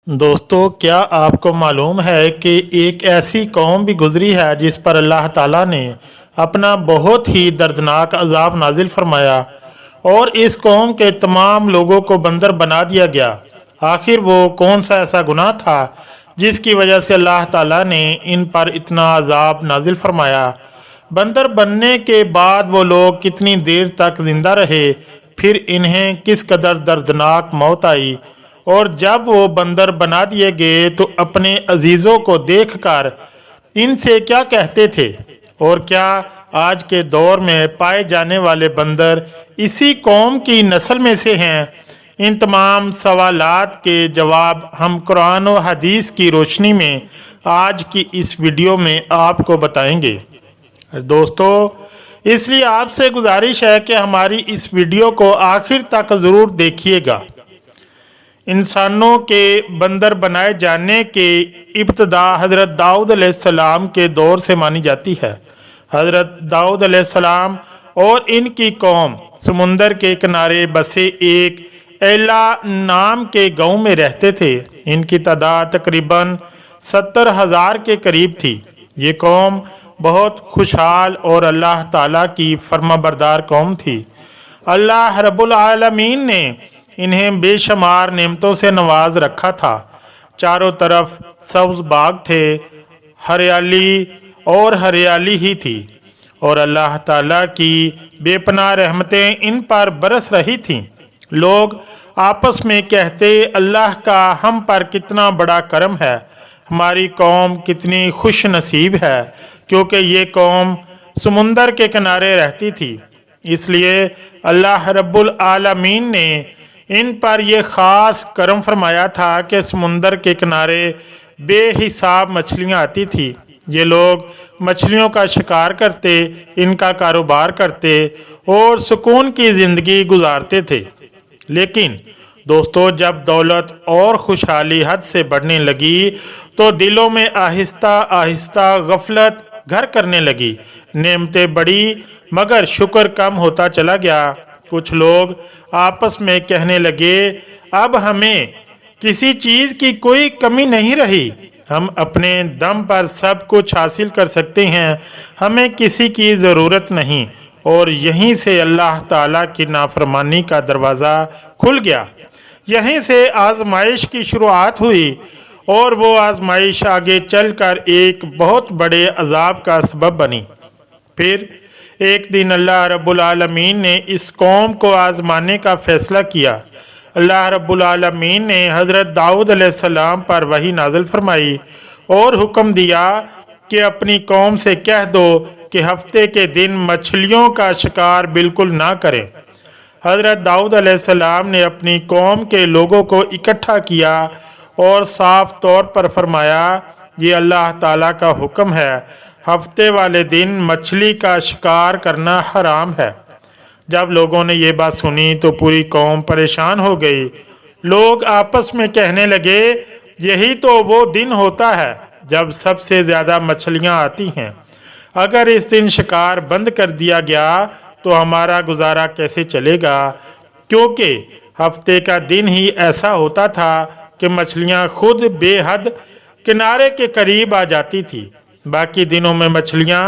दोस्तों, क्या आपको मालूम है कि एक ऐसी कौम भी गुजरी है जिस पर अल्लाह ताला ने अपना बहुत ही दर्दनाक अजाब नाजिल फरमाया और इस कौम के तमाम लोगों को बंदर बना दिया गया। आखिर वो कौन सा ऐसा गुनाह था जिसकी वजह से अल्लाह ताला ने इन पर इतना अजाब नाजिल फरमाया? बंदर बनने के बाद वो लोग कितनी देर तक जिंदा रहे, फिर इन्हें किस कदर दर्दनाक मौत आई, और जब वो बंदर बना दिए गए तो अपने अजीज़ों को देखकर इनसे क्या कहते थे, और क्या आज के दौर में पाए जाने वाले बंदर इसी कौम की नस्ल में से हैं? इन तमाम सवालात के जवाब हम कुरान और हदीस की रोशनी में आज की इस वीडियो में आपको बताएंगे। दोस्तों, इसलिए आपसे गुजारिश है कि हमारी इस वीडियो को आखिर तक ज़रूर देखिएगा। इंसानों के बंदर बनाए जाने के इब्तदा हज़रत दाऊद अलैहिस्सलाम के दौर से मानी जाती है। हज़रत दाऊद अलैहिस्सलाम और इनकी कौम समुंदर के किनारे बसे एक एला नाम के गांव में रहते थे। इनकी तादाद तकरीबन 70,000 के करीब थी। ये कौम बहुत खुशहाल और अल्लाह ताला की फर्माबरदार कौम थी। अल्लाह रब्बुल आलमीन ने इन्हें बेशुमार नेमतों से नवाज रखा था। चारों तरफ सब्ज़ बाग थे, हरियाली और हरियाली ही थी, और अल्लाह ताला की बेपनाह रहमतें इन पर बरस रही थीं। लोग आपस में कहते, अल्लाह का हम पर कितना बड़ा करम है, हमारी कौम कितनी खुश नसीब है, क्योंकि ये कौम समुंदर के किनारे रहती थी। इसलिए अल्लाह रब्बुल आलमीन ने इन पर यह ख़ास करम फरमाया था कि समुंदर के किनारे बेहिसाब मछलियाँ आती थी। ये लोग मछलियों का शिकार करते, इनका कारोबार करते और सुकून की ज़िंदगी गुजारते थे। लेकिन दोस्तों, जब दौलत और खुशहाली हद से बढ़ने लगी तो दिलों में आहिस्ता आहिस्ता गफलत घर करने लगी। नेमतें बढ़ी मगर शुक्र कम होता चला गया। कुछ लोग आपस में कहने लगे, अब हमें किसी चीज़ की कोई कमी नहीं रही, हम अपने दम पर सब कुछ हासिल कर सकते हैं, हमें किसी की ज़रूरत नहीं। और यहीं से अल्लाह ताला की नाफरमानी का दरवाज़ा खुल गया। यहीं से आजमाइश की शुरुआत हुई, और वो आजमाइश आगे चलकर एक बहुत बड़े अजाब का सबब बनी। फिर एक दिन अल्लाह रब्बुल आलमीन ने इस कौम को आजमाने का फ़ैसला किया। अल्लाह रब्बुल आलमीन ने हज़रत दाऊद अलैहिस्सलाम पर वही नाज़िल फरमाई और हुक्म दिया कि अपनी कौम से कह दो कि हफ्ते के दिन मछलियों का शिकार बिल्कुल ना करें। हज़रत दाऊद अलैहिस्सलाम ने अपनी कौम के लोगों को इकट्ठा किया और साफ तौर पर फरमाया, ये अल्लाह ताला का हुक्म है, हफ्ते वाले दिन मछली का शिकार करना हराम है। जब लोगों ने ये बात सुनी तो पूरी कौम परेशान हो गई। लोग आपस में कहने लगे, यही तो वो दिन होता है जब सबसे ज़्यादा मछलियाँ आती हैं। अगर इस दिन शिकार बंद कर दिया गया तो हमारा गुजारा कैसे चलेगा, क्योंकि हफ्ते का दिन ही ऐसा होता था कि मछलियाँ खुद बेहद किनारे के करीब आ जाती थी। बाकी दिनों में मछलियाँ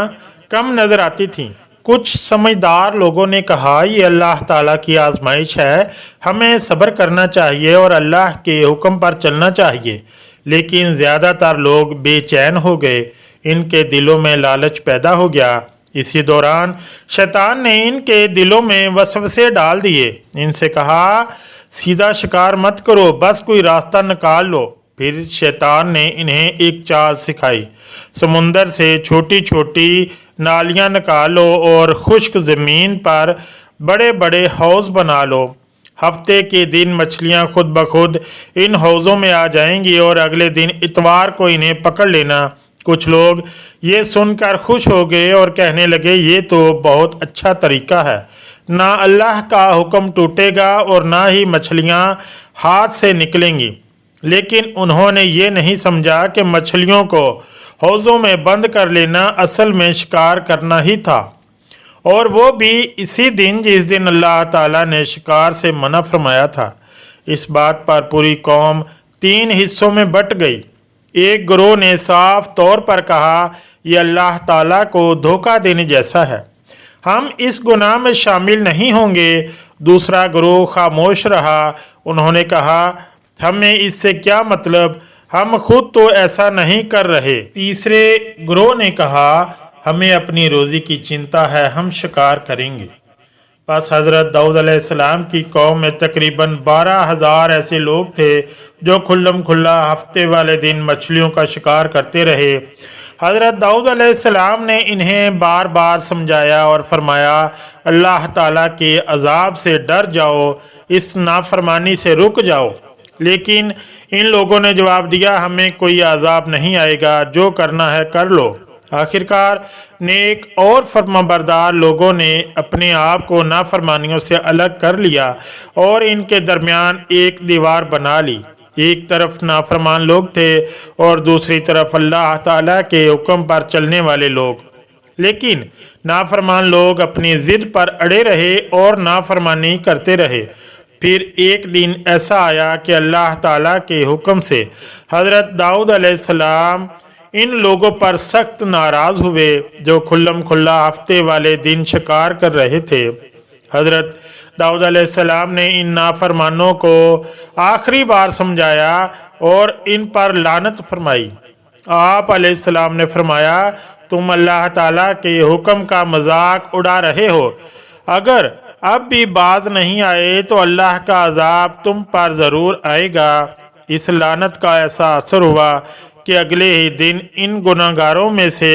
कम नज़र आती थीं। कुछ समझदार लोगों ने कहा, ये अल्लाह ताला की आजमाइश है, हमें सब्र करना चाहिए और अल्लाह के हुक्म पर चलना चाहिए। लेकिन ज़्यादातर लोग बेचैन हो गए, इनके दिलों में लालच पैदा हो गया। इसी दौरान शैतान ने इनके दिलों में वसवसे डाल दिए। इनसे कहा, सीधा शिकार मत करो, बस कोई रास्ता निकाल लो। फिर शैतान ने इन्हें एक चाल सिखाई, समुंदर से छोटी छोटी नालियाँ निकालो और खुश्क ज़मीन पर बड़े बड़े हौज़ बना लो। हफ्ते के दिन मछलियाँ खुद ब खुद इन हौज़ों में आ जाएंगी और अगले दिन इतवार को इन्हें पकड़ लेना। कुछ लोग ये सुनकर खुश हो गए और कहने लगे, ये तो बहुत अच्छा तरीका है, ना अल्लाह का हुक्म टूटेगा और ना ही मछलियाँ हाथ से निकलेंगी। लेकिन उन्होंने ये नहीं समझा कि मछलियों को हौज़ों में बंद कर लेना असल में शिकार करना ही था, और वो भी इसी दिन जिस दिन अल्लाह ताला ने शिकार से मना फरमाया था। इस बात पर पूरी कौम 3 हिस्सों में बट गई। एक गिरोह ने साफ तौर पर कहा, यह अल्लाह ताला को धोखा देने जैसा है, हम इस गुनाह में शामिल नहीं होंगे। दूसरा गिरोह खामोश रहा। उन्होंने कहा, हमें इससे क्या मतलब, हम खुद तो ऐसा नहीं कर रहे। तीसरे गिरोह ने कहा, हमें अपनी रोज़ी की चिंता है, हम शिकार करेंगे। बस हज़रत दाऊद अलैहिस्सलाम की कौम में तकरीबन 12,000 ऐसे लोग थे जो खुल्लम खुल्ला हफ्ते वाले दिन मछलियों का शिकार करते रहे। हज़रत दाऊद अलैहिस्सलाम ने इन्हें बार बार समझाया और फरमाया, अल्लाह ताला के अजाब से डर जाओ, इस नाफरमानी से रुक जाओ। लेकिन इन लोगों ने जवाब दिया, हमें कोई अजाब नहीं आएगा, जो करना है कर लो। आखिरकार नेक और फरमाबरदार लोगों ने अपने आप को नाफरमानियों से अलग कर लिया और इनके दरमियान एक दीवार बना ली। एक तरफ नाफरमान लोग थे और दूसरी तरफ अल्लाह ताला के हुक्म पर चलने वाले लोग। लेकिन नाफरमान लोग अपनी ज़िद पर अड़े रहे और नाफरमानी करते रहे। फिर एक दिन ऐसा आया कि अल्लाह ताला के हुक्म से हज़रत दाऊद अलैहिस्सलाम इन लोगों पर सख्त नाराज़ हुए जो खुल्लम खुल्ला हफ्ते वाले दिन शिकार कर रहे थे। हज़रत दाऊद अलैहिस्सलाम ने इन नाफरमानों को आखिरी बार समझाया और इन पर लानत फरमाई। आप अलैहिस्सलाम ने फरमाया, तुम अल्लाह ताला के हुक्म का मजाक उड़ा रहे हो, अगर अब भी बाज नहीं आए तो अल्लाह का अजाब तुम पर ज़रूर आएगा। इस लानत का ऐसा असर हुआ कि अगले ही दिन इन गुनाहगारों में से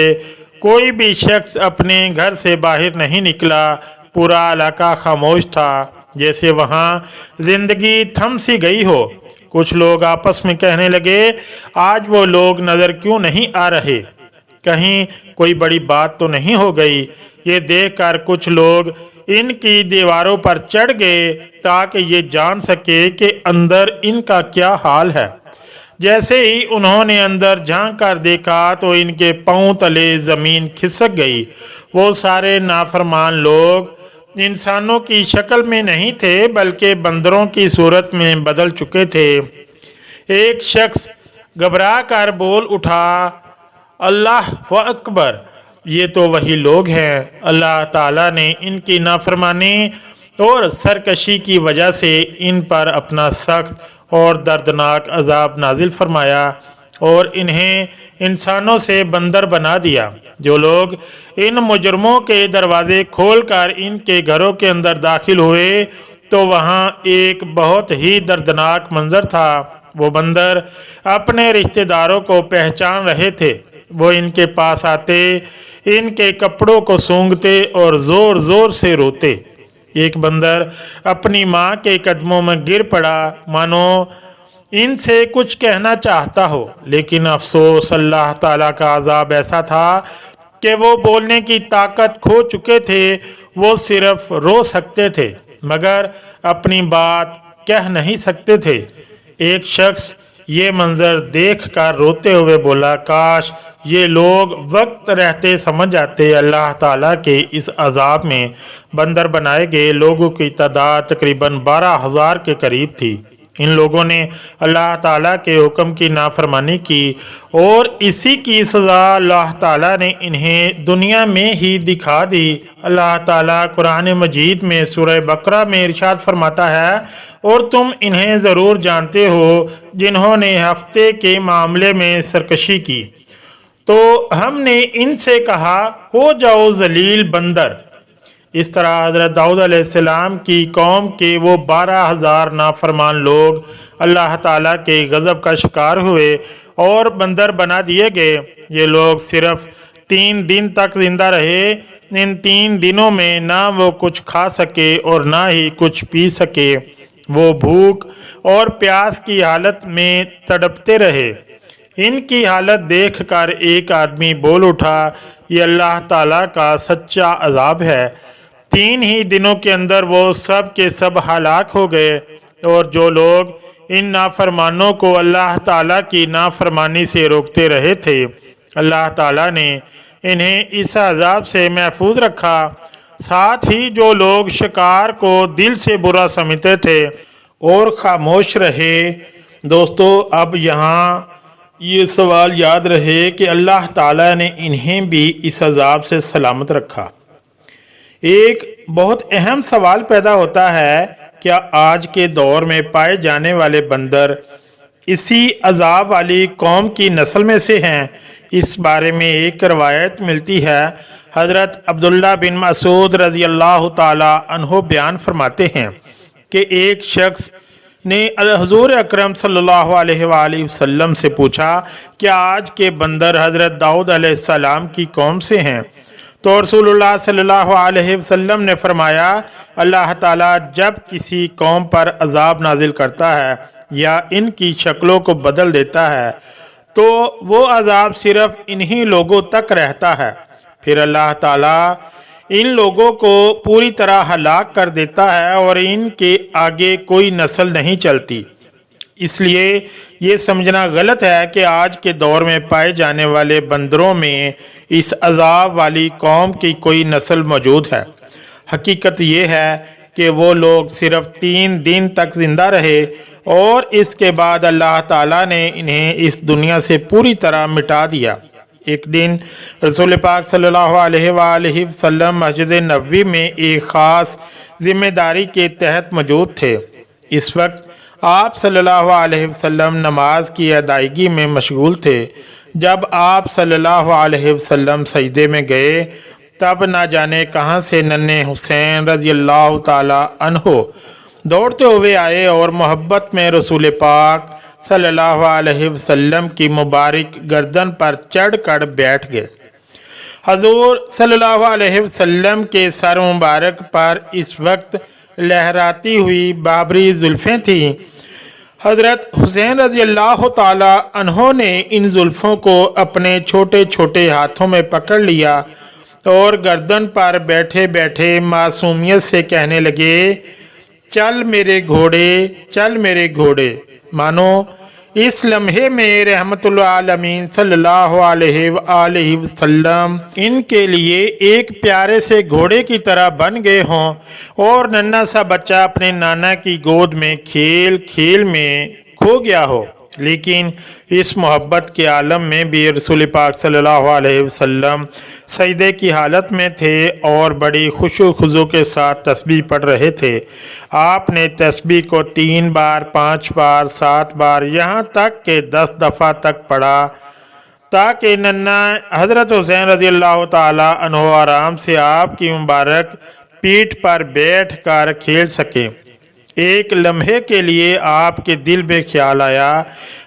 कोई भी शख्स अपने घर से बाहर नहीं निकला। पूरा इलाका खामोश था, जैसे वहाँ ज़िंदगी थम सी गई हो। कुछ लोग आपस में कहने लगे, आज वो लोग नज़र क्यों नहीं आ रहे, कहीं कोई बड़ी बात तो नहीं हो गई। ये देखकर कुछ लोग इनकी दीवारों पर चढ़ गए ताकि ये जान सके कि अंदर इनका क्या हाल है। जैसे ही उन्होंने अंदर झांक कर देखा तो इनके पांव तले ज़मीन खिसक गई। वो सारे नाफरमान लोग इंसानों की शक्ल में नहीं थे बल्कि बंदरों की सूरत में बदल चुके थे। एक शख्स घबरा कर बोल उठा, अल्लाह अकबर, ये तो वही लोग हैं। अल्लाह ताला ने इनकी नाफरमानी और सरकशी की वजह से इन पर अपना सख्त और दर्दनाक अजाब नाजिल फरमाया और इन्हें इंसानों से बंदर बना दिया। जो लोग इन मुजरमों के दरवाजे खोलकर इनके घरों के अंदर दाखिल हुए तो वहाँ एक बहुत ही दर्दनाक मंजर था। वो बंदर अपने रिश्तेदारों को पहचान रहे थे। वो इनके पास आते, इनके कपड़ों को सूंघते और ज़ोर ज़ोर से रोते। एक बंदर अपनी माँ के कदमों में गिर पड़ा, मानो इनसे कुछ कहना चाहता हो, लेकिन अफसोस अल्लाह ताला का अजाब ऐसा था कि वो बोलने की ताकत खो चुके थे। वो सिर्फ रो सकते थे मगर अपनी बात कह नहीं सकते थे। एक शख्स ये मंजर देख कर रोते हुए बोला, काश ये लोग वक्त रहते समझ जाते। अल्लाह ताला के इस अजाब में बंदर बनाए गए लोगों की तादाद तकरीबन 12,000 के करीब थी। इन लोगों ने अल्लाह ताला के हुक्म की नाफरमानी की और इसी की सज़ा अल्लाह ताला ने इन्हें दुनिया में ही दिखा दी। अल्लाह ताला कुरान मजीद में सूरह बकरा में इरशाद फरमाता है, और तुम इन्हें ज़रूर जानते हो जिन्होंने हफ्ते के मामले में सरकशी की, तो हमने इनसे कहा, हो जाओ जलील बंदर। इस तरह हज़रत दाऊद अलैहिस्सलाम की कौम के वो 12,000 नाफरमान लोग अल्लाह ताला के गज़ब का शिकार हुए और बंदर बना दिए गए। ये लोग सिर्फ 3 दिन तक ज़िंदा रहे। इन 3 दिनों में ना वो कुछ खा सके और ना ही कुछ पी सके। वो भूख और प्यास की हालत में तड़पते रहे। इनकी हालत देखकर एक आदमी बोल उठा, ये अल्लाह ताला का सच्चा अजाब है। 3 ही दिनों के अंदर वो सब के सब हलाक हो गए। और जो लोग इन नाफरमानों को अल्लाह ताला की नाफरमानी से रोकते रहे थे, अल्लाह ताला ने इन्हें इस अजाब से महफूज रखा। साथ ही जो लोग शिकार को दिल से बुरा समझते थे और खामोश रहे, دوستو اب یہاں یہ سوال یاد رہے کہ اللہ تعالیٰ نے انہیں بھی اس عذاب سے سلامت رکھا۔ ایک بہت اہم سوال پیدا ہوتا ہے، کیا آج کے دور میں پائے جانے والے بندر اسی عذاب والی قوم کی نسل میں سے ہیں؟ اس بارے میں ایک روایت ملتی ہے۔ حضرت عبداللہ بن مسعود رضی اللہ تعالی عنہ بیان فرماتے ہیں کہ ایک شخص نے حضور اکرم صلی اللہ علیہ وآلہ وسلم سے پوچھا، کیا آج کے بندر حضرت داؤد علیہ السلام کی قوم سے ہیں؟ تو رسول اللہ صلی اللہ علیہ وسلم نے فرمایا، اللہ تعالیٰ جب کسی قوم پر عذاب نازل کرتا ہے یا ان کی شکلوں کو بدل دیتا ہے تو وہ عذاب صرف انہی لوگوں تک رہتا ہے، پھر اللہ تعالیٰ ان لوگوں کو پوری طرح ہلاک کر دیتا ہے اور ان کے آگے کوئی نسل نہیں چلتی۔ اس لیے یہ سمجھنا غلط ہے کہ آج کے دور میں پائے جانے والے بندروں میں اس عذاب والی قوم کی کوئی نسل موجود ہے۔ حقیقت یہ ہے کہ وہ لوگ صرف 3 دن تک زندہ رہے اور اس کے بعد اللہ تعالیٰ نے انہیں اس دنیا سے پوری طرح مٹا دیا۔ ایک دن رسول پاک صلی اللہ علیہ وآلہ وسلم مسجد نبوی میں ایک خاص ذمہ داری کے تحت موجود تھے۔ اس وقت آپ صلی اللہ علیہ وسلم نماز کی ادائیگی میں مشغول تھے۔ جب آپ صلی اللہ علیہ وسلم سجدے میں گئے تب نہ جانے کہاں سے ننھے حسین رضی اللہ تعالی عنہ دوڑتے ہوئے آئے اور محبت میں رسول پاک صلی اللہ علیہ وسلم کی مبارک گردن پر چڑھ کر بیٹھ گئے۔ حضور صلی اللہ علیہ وسلم کے سر مبارک پر اس وقت لہراتی ہوئی بابری زلفیں تھیں۔ حضرت حسین رضی اللہ تعالی عنہ نے ان زلفوں کو اپنے چھوٹے چھوٹے ہاتھوں میں پکڑ لیا اور گردن پر بیٹھے بیٹھے معصومیت سے کہنے لگے، چل میرے گھوڑے، چل میرے گھوڑے۔ مانو اس لمحے میں رحمت العالمین صلی اللہ علیہ وآلہ وسلم ان کے لیے ایک پیارے سے گھوڑے کی طرح بن گئے ہوں اور ننھا سا بچہ اپنے نانا کی گود میں کھیل کھیل میں کھو گیا ہو۔ لیکن اس محبت کے عالم میں بھی رسول پاک صلی اللہ علیہ وسلم سجدے کی حالت میں تھے اور بڑی خشوع و خضوع کے ساتھ تسبیح پڑھ رہے تھے۔ آپ نے تسبیح کو 3 بار، 5 بار، 7 بار، یہاں تک کہ 10 دفعہ تک پڑھا تاکہ ننھا حضرت حسین رضی اللہ تعالی عنہ آرام سے آپ کی مبارک پیٹھ پر بیٹھ کر کھیل سکیں۔ ایک لمحے کے لیے آپ کے دل میں خیال آیا،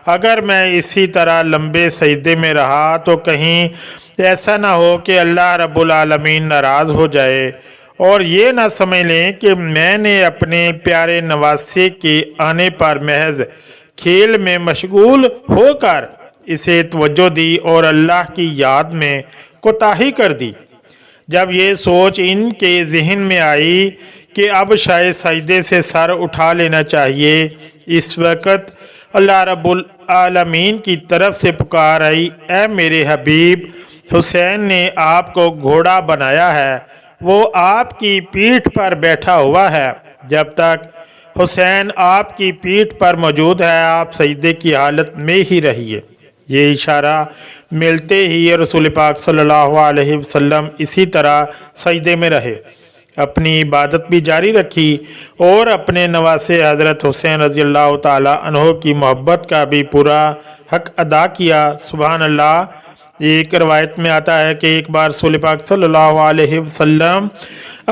اگر میں اسی طرح لمبے سجدے میں رہا تو کہیں ایسا نہ ہو کہ اللہ رب العالمین ناراض ہو جائے اور یہ نہ سمجھ لیں کہ میں نے اپنے پیارے نواسے کے آنے پر محض کھیل میں مشغول ہو کر اسے توجہ دی اور اللہ کی یاد میں کوتاہی کر دی۔ جب یہ سوچ ان کے ذہن میں آئی کہ اب شاید سجدے سے سر اٹھا لینا چاہیے، اس وقت اللہ رب العالمین کی طرف سے پکار آئی، اے میرے حبیب، حسین نے آپ کو گھوڑا بنایا ہے، وہ آپ کی پیٹھ پر بیٹھا ہوا ہے۔ جب تک حسین آپ کی پیٹھ پر موجود ہے آپ سجدے کی حالت میں ہی رہیے۔ یہ اشارہ ملتے ہی رسول پاک صلی اللہ علیہ وسلم اسی طرح سجدے میں رہے، اپنی عبادت بھی جاری رکھی اور اپنے نواسے حضرت حسین رضی اللہ تعالی عنہ کی محبت کا بھی پورا حق ادا کیا۔ سبحان اللہ۔ ایک روایت میں آتا ہے کہ ایک بار رسول پاک صلی اللہ علیہ وسلم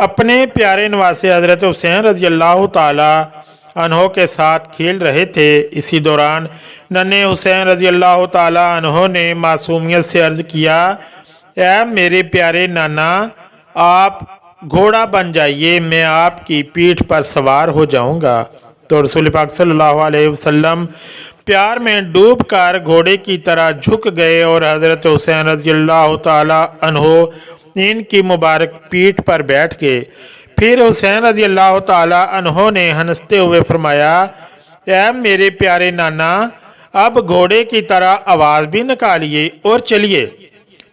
اپنے پیارے نواسے حضرت حسین رضی اللہ تعالی عنہ کے ساتھ کھیل رہے تھے۔ اسی دوران ننھے حسین رضی اللہ تعالی عنہ نے معصومیت سے عرض کیا، اے میرے پیارے نانا، آپ گھوڑا بن جائیے، میں آپ کی پیٹھ پر سوار ہو جاؤں گا۔ تو رسول پاک صلی اللہ علیہ وسلم پیار میں ڈوب کر گھوڑے کی طرح جھک گئے اور حضرت حسین رضی اللہ تعالی عنہ ان کی مبارک پیٹھ پر بیٹھ گئے۔ پھر حسین رضی اللہ تعالی عنہ نے ہنستے ہوئے فرمایا، اے میرے پیارے نانا، اب گھوڑے کی طرح آواز بھی نکالیے اور چلیے۔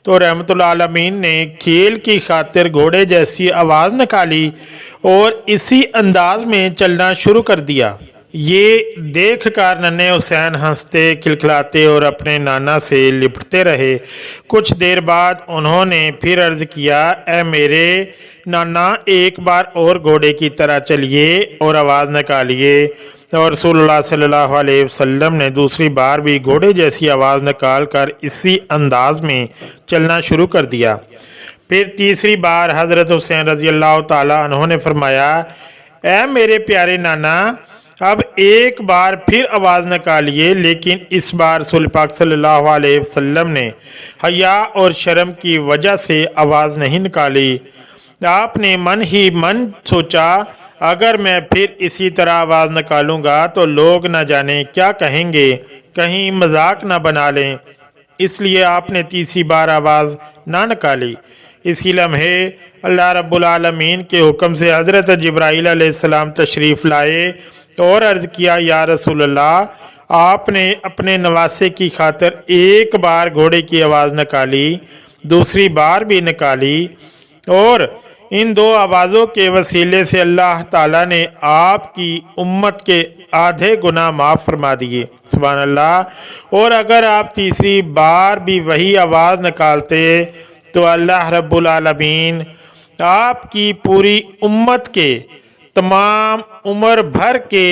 تو رحمت العالمین نے کھیل کی خاطر گھوڑے جیسی آواز نکالی اور اسی انداز میں چلنا شروع کر دیا۔ ये देख कर नन्हे हुसैन हंसते खिलखिलाते और अपने नाना से लिपटते रहे। कुछ देर बाद उन्होंने फिर अर्ज़ किया, ए मेरे नाना, एक बार और घोड़े की तरह चलिए और आवाज़ निकालिए। और रसूलुल्लाह सल्लल्लाहु अलैहि वसल्लम ने दूसरी बार भी घोड़े जैसी आवाज़ निकाल कर इसी अंदाज में चलना शुरू कर दिया। फिर तीसरी बार हज़रत हुसैन रज़ी अल्लाह ताला अन्हु ने फरमाया, ए मेरे प्यारे नाना, अब एक बार फिर आवाज़ निकालिए। लेकिन इस बार रसूल पाक सल्लल्लाहु अलैहि वसल्लम ने हया और शर्म की वजह से आवाज़ नहीं निकाली। आपने मन ही मन सोचा, अगर मैं फिर इसी तरह आवाज़ निकालूंगा तो लोग न जाने क्या कहेंगे, कहीं मजाक न बना लें। इसलिए आपने तीसरी बार आवाज़ ना निकाली। इसी लम्हे अल्लाह रब्बुल आलमीन के हुक्म से हज़रत जिब्राईल अलैहिस्सलाम तशरीफ़ लाए और अर्ज़ किया, या रसूलल्लाह, आपने अपने नवासे की खातिर एक बार घोड़े की आवाज़ निकाली, दूसरी बार भी निकाली, और इन दो आवाज़ों के वसीले से अल्लाह ताला ने आपकी उम्मत के आधे गुनाह माफ़ फरमा दिए। सुभान अल्लाह। और अगर आप तीसरी बार भी वही आवाज़ निकालते तो अल्लाह रब्बुल आलमीन आपकी पूरी उम्मत के तमाम उम्र भर के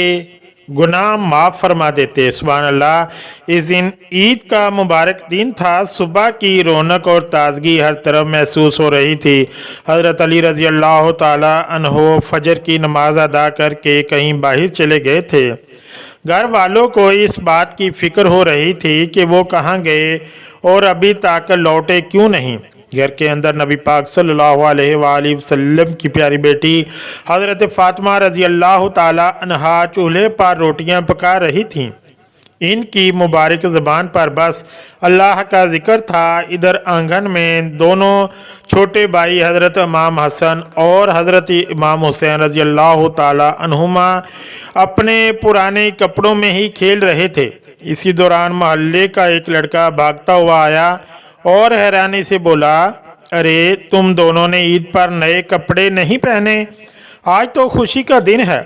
गुनाह माफ़ फरमा देते। सुभान अल्लाह। इस दिन ईद का मुबारक दिन था। सुबह की रौनक और ताजगी हर तरफ महसूस हो रही थी। हज़रत अली रज़ी अल्लाह ताला अन्हो फजर की नमाज अदा करके कहीं बाहर चले गए थे। घर वालों को इस बात की फ़िक्र हो रही थी कि वो कहाँ गए और अभी तक लौटे क्यों नहीं। घर के अंदर नबी पाक सल्लल्लाहु अलैहि वसल्लम की प्यारी बेटी हज़रत फ़ातिमा रज़ी अल्लाह ताला अन्हा चूल्हे पर रोटियां पका रही थीं। इनकी मुबारक ज़बान पर बस अल्लाह का ज़िक्र था। इधर आंगन में दोनों छोटे भाई हज़रत इमाम हसन और हज़रत इमाम हुसैन रज़ी अल्लाह ताला अन्हुमा अपने पुराने कपड़ों में ही खेल रहे थे। इसी दौरान मोहल्ले का एक लड़का भागता हुआ आया और हैरानी से बोला, अरे तुम दोनों ने ईद पर नए कपड़े नहीं पहने? आज तो खुशी का दिन है।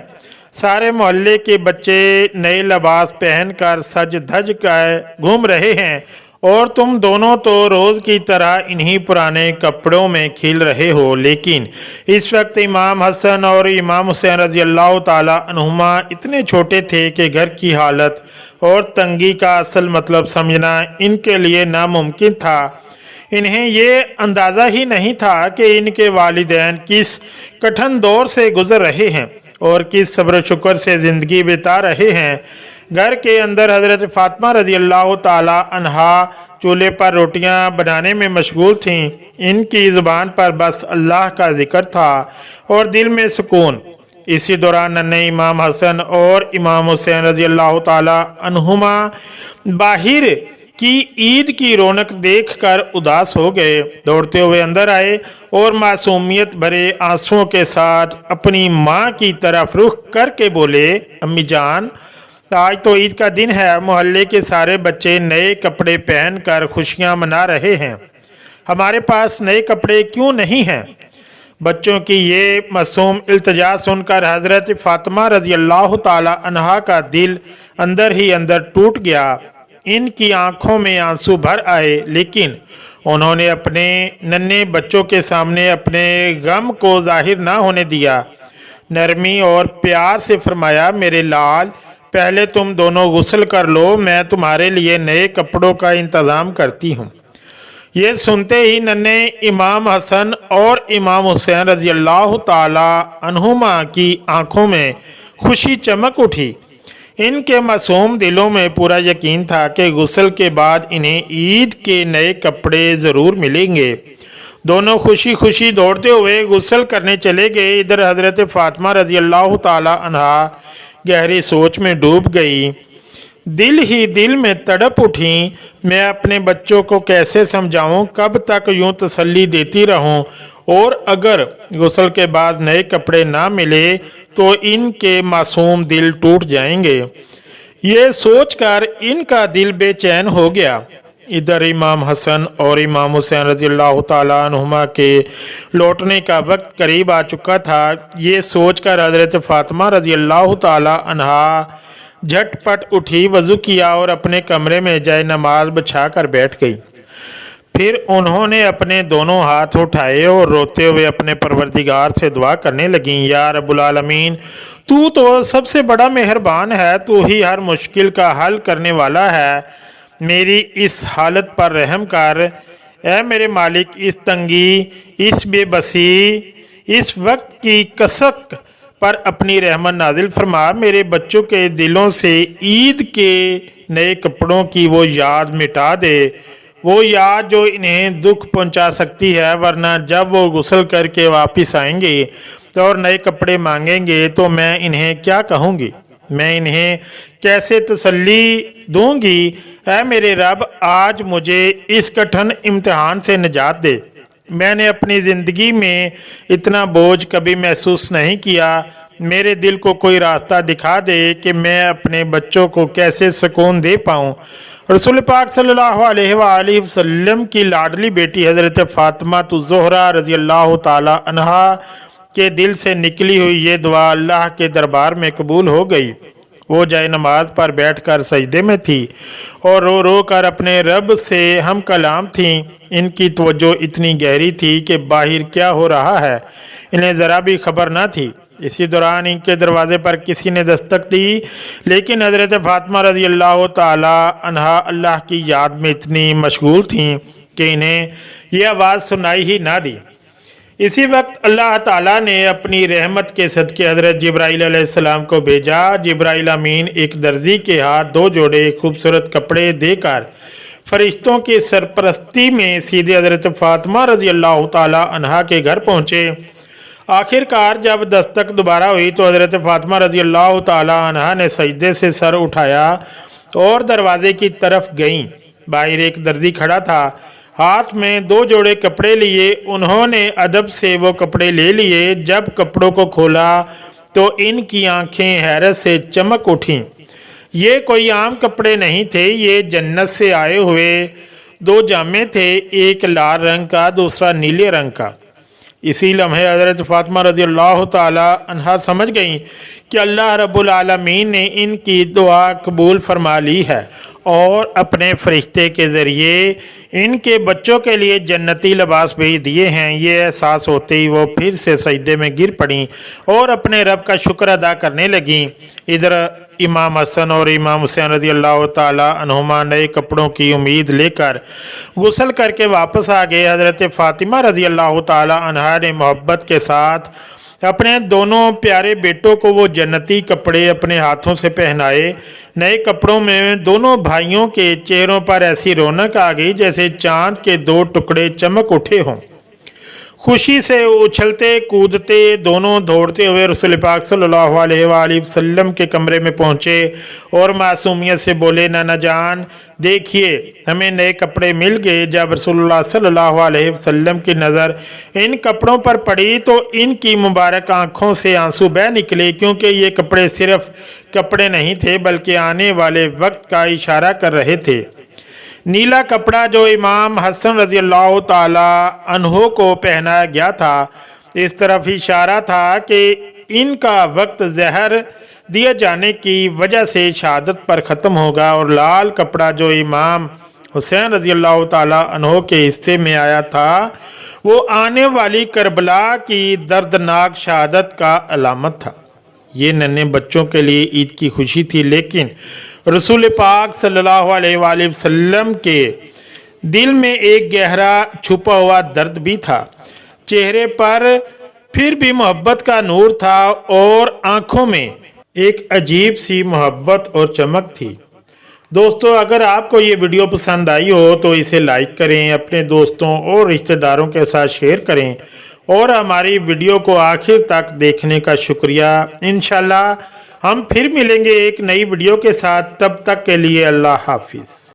सारे मोहल्ले के बच्चे नए लिबास पहनकर सज धज कर घूम रहे हैं और तुम दोनों तो रोज़ की तरह इन्हीं पुराने कपड़ों में खेल रहे हो। लेकिन इस वक्त इमाम हसन और इमाम हुसैन रज़ी अल्लाह ताला अन्हुमा इतने छोटे थे कि घर की हालत और तंगी का असल मतलब समझना इनके लिए नामुमकिन था। इन्हें ये अंदाज़ा ही नहीं था कि इनके वालिदैन किस कठिन दौर से गुज़र रहे हैं और किस सब्र शुक्र से ज़िंदगी बिता रहे हैं। घर के अंदर हज़रत फ़ातिमा रज़ी अल्लाह ताला अन्हा चूल्हे पर रोटियां बनाने में मशगूल थीं। इनकी ज़ुबान पर बस अल्लाह का ज़िक्र था और दिल में सुकून। इसी दौरान नन्हे इमाम हसन और इमाम हुसैन रज़ी अल्लाह ताला अन्हुमा बाहिर की ईद की रौनक देखकर उदास हो गए। दौड़ते हुए अंदर आए और मासूमियत भरे आंसुओं के साथ अपनी माँ की तरफ रुख करके बोले, अम्मी जान, आज तो ईद का दिन है। मोहल्ले के सारे बच्चे नए कपड़े पहनकर खुशियाँ मना रहे हैं। हमारे पास नए कपड़े क्यों नहीं हैं? बच्चों की ये मासूम इल्तिजा सुनकर हज़रत फ़ातिमा रज़ी अल्लाह ताला अन्हा का दिल अंदर ही अंदर टूट गया। इनकी आंखों में आंसू भर आए, लेकिन उन्होंने अपने नन्हे बच्चों के सामने अपने गम को जाहिर ना होने दिया। नरमी और प्यार से फरमाया, मेरे लाल, पहले तुम दोनों गुस्ल कर लो, मैं तुम्हारे लिए नए कपड़ों का इंतज़ाम करती हूँ। ये सुनते ही नन्हे इमाम हसन और इमाम हुसैन रज़ी अल्लाह ताला अन्हुमा की आंखों में खुशी चमक उठी। इनके मासूम दिलों में पूरा यकीन था कि गुस्ल के बाद इन्हें ईद के नए कपड़े ज़रूर मिलेंगे। दोनों खुशी खुशी दौड़ते हुए गुस्ल करने चले गए। इधर हज़रत फ़ातिमा रज़ी अल्लाह ताला अन्हा गहरी सोच में डूब गई। दिल ही दिल में तड़प उठी, मैं अपने बच्चों को कैसे समझाऊं, कब तक यूं तसल्ली देती रहूं, और अगर गुस्ल के बाद नए कपड़े ना मिले तो इनके मासूम दिल टूट जाएंगे। ये सोचकर इनका दिल बेचैन हो गया। इधर इमाम हसन और इमाम हुसैन रज़ी अल्लाह ताला अन्हुमा के लौटने का वक्त करीब आ चुका था। ये सोचकर हज़रत फ़ातिमा रज़ी अल्लाह ताला अन्हा झटपट उठी, वज़ू किया और अपने कमरे में जाए नमाज बिछा कर बैठ गई। फिर उन्होंने अपने दोनों हाथ उठाए और रोते हुए अपने परवरदिगार से दुआ करने लगीं, या रब्बुल आलमीन, तू तो सबसे बड़ा मेहरबान है, तू ही हर मुश्किल का हल करने वाला है। मेरी इस हालत पर रहम कर। ऐ मेरे मालिक, इस तंगी, इस बेबसी, इस वक्त की कसक पर अपनी रहमत नाजिल फरमा। मेरे बच्चों के दिलों से ईद के नए कपड़ों की वो याद मिटा दे, वो याद जो इन्हें दुख पहुंचा सकती है, वरना जब वो गुस्ल करके वापस आएंगे तो और नए कपड़े मांगेंगे तो मैं इन्हें क्या कहूँगी, मैं इन्हें कैसे तसल्ली दूंगी। ऐ मेरे रब, आज मुझे इस कठिन इम्तिहान से निजात दे। मैंने अपनी ज़िंदगी में इतना बोझ कभी महसूस नहीं किया। मेरे दिल को कोई रास्ता दिखा दे कि मैं अपने बच्चों को कैसे सुकून दे पाऊँ। रसूल पाक सल्लल्लाहु अलैहि वसल्लम की लाडली बेटी हज़रत फ़ातिमा ज़ोहरा रज़ी अल्लाह ताला अन्हा के दिल से निकली हुई ये दुआ अल्लाह के दरबार में कबूल हो गई। वो जाए नमाज पर बैठकर सजदे में थी और रो रो कर अपने रब से हम कलाम थीं। इनकी तवज्जो इतनी गहरी थी कि बाहर क्या हो रहा है इन्हें ज़रा भी खबर न थी। इसी दौरान इनके दरवाज़े पर किसी ने दस्तक दी, लेकिन हज़रत फ़ातिमा रज़ी अल्लाह ताला अन्हा अल्लाह की याद में इतनी मशगूल थीं कि इन्हें यह आवाज़ सुनाई ही ना दी। इसी वक्त अल्लाह ताला ने अपनी रहमत के सदक़े हज़रत जिब्राईल अलैहिस्सलाम को भेजा। जिब्राईल अमीन एक दर्जी के हाथ 2 जोड़े खूबसूरत कपड़े देकर फरिश्तों की सरपरस्ती में सीधे हज़रत फ़ातिमा रज़ी अल्लाह ताला अन्हा के घर पहुँचे। आखिरकार जब दस्तक दोबारा हुई तो हज़रत फ़ातिमा रज़ी अल्लाह ताला अन्हा ने सजदे से सर उठाया और दरवाज़े की तरफ गईं। बाहर एक दर्जी खड़ा था, हाथ में 2 जोड़े कपड़े लिए। उन्होंने अदब से वो कपड़े ले लिए। जब कपड़ों को खोला तो इनकी आंखें हैरत से चमक उठीं। ये कोई आम कपड़े नहीं थे, ये जन्नत से आए हुए 2 जामे थे, एक लाल रंग का, दूसरा नीले रंग का। इसी लम्हे हज़रत फ़ातिमा रज़ी अल्लाह ताला अन्हा समझ गईं कि अल्लाह रब्बुल आलमीन ने इनकी दुआ कबूल फरमा ली है और अपने फरिश्ते के ज़रिए इनके बच्चों के लिए जन्नती लिबास भेज दिए हैं। ये एहसास होते ही वो फिर से सजदे में गिर पड़ी और अपने रब का शुक्र अदा करने लगीं। इधर इमाम हसन और इमाम हुसैन रज़ी अल्लाह ताला अन्हुमा नए कपड़ों की उम्मीद लेकर गुस्ल करके वापस आ गए। हज़रत फ़ातिमा रज़ी अल्लाह ताला अन्हा ने मोहब्बत के साथ अपने दोनों प्यारे बेटों को वो जन्नती कपड़े अपने हाथों से पहनाए। नए कपड़ों में दोनों भाइयों के चेहरों पर ऐसी रौनक आ गई जैसे चाँद के 2 टुकड़े चमक उठे हों। खुशी से उछलते कूदते दोनों दौड़ते हुए रसूल पाक सल्लल्लाहु अलैहि वसल्लम के कमरे में पहुँचे और मासूमियत से बोले, नाना जान देखिए हमें नए कपड़े मिल गए। जब रसूलुल्लाह सल्लल्लाहु अलैहि वसल्लम की नज़र इन कपड़ों पर पड़ी तो इनकी मुबारक आँखों से आंसू बह निकले, क्योंकि ये कपड़े सिर्फ कपड़े नहीं थे बल्कि आने वाले वक्त का इशारा कर रहे थे। नीला कपड़ा जो इमाम हसन रज़ी अल्लाह ताला अन्हो को पहनाया गया था, इस तरफ इशारा था कि इनका वक्त जहर दिए जाने की वजह से शहादत पर ख़त्म होगा। और लाल कपड़ा जो इमाम हुसैन रज़ी अल्लाह ताला अन्हो के हिस्से में आया था, वो आने वाली करबला की दर्दनाक शहादत का अलामत था। ये नन्हे बच्चों के लिए ईद की खुशी थी, लेकिन रसूल पाक सल्लल्लाहु अलैहि वसल्लम के दिल में एक गहरा छुपा हुआ दर्द भी था। चेहरे पर फिर भी मोहब्बत का नूर था और आँखों में एक अजीब सी मोहब्बत और चमक थी। दोस्तों, अगर आपको ये वीडियो पसंद आई हो तो इसे लाइक करें, अपने दोस्तों और रिश्तेदारों के साथ शेयर करें और हमारी वीडियो को आखिर तक देखने का शुक्रिया। इंशाल्लाह हम फिर मिलेंगे एक नई वीडियो के साथ। तब तक के लिए अल्लाह हाफिज़।